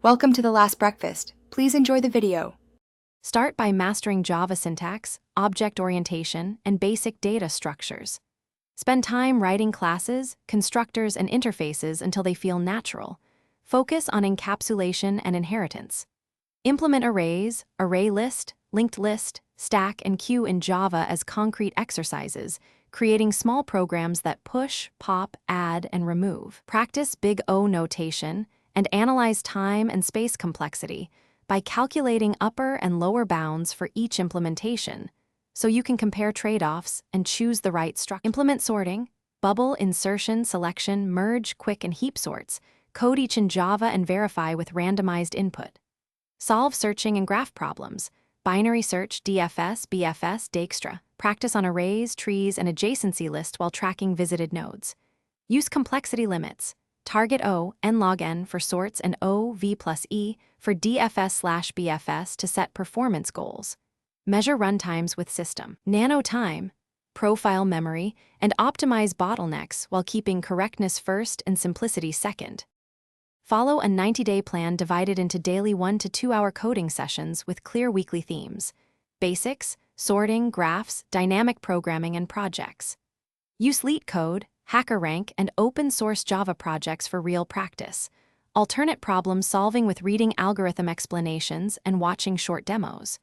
Welcome to The Last Breakfast. Please enjoy the video. Start by mastering Java syntax, object orientation, and basic data structures. Spend time writing classes, constructors, and interfaces until they feel natural. Focus on encapsulation and inheritance. Implement arrays, array list, linked list, stack, and queue in Java as concrete exercises, creating small programs that push, pop, add, and remove. Practice big O notation and analyze time and space complexity by calculating upper and lower bounds for each implementation, so you can compare trade-offs and choose the right structure. Implement sorting, bubble, insertion, selection, merge, quick, and heap sorts. Code each in Java and verify with randomized input. Solve searching and graph problems. Binary search, DFS, BFS, Dijkstra. Practice on arrays, trees, and adjacency list while tracking visited nodes. Use complexity limits. Target O, n log n for sorts, and O, v plus e for DFS/BFS to set performance goals. Measure runtimes with system. Nano time, profile memory, and optimize bottlenecks while keeping correctness first and simplicity second. Follow a 90-day plan divided into daily 1 to 2 hour coding sessions with clear weekly themes. Basics, sorting, graphs, dynamic programming, and projects. Use LeetCode, HackerRank, and open-source Java projects for real practice. Alternate problem solving with reading algorithm explanations and watching short demos.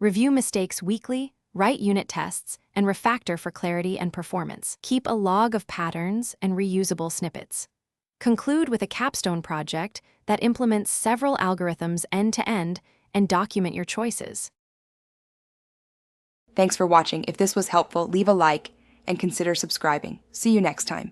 Review mistakes weekly, write unit tests, and refactor for clarity and performance. Keep a log of patterns and reusable snippets. Conclude with a capstone project that implements several algorithms end-to-end and document your choices. Thanks for watching. If this was helpful, leave a like and consider subscribing. See you next time.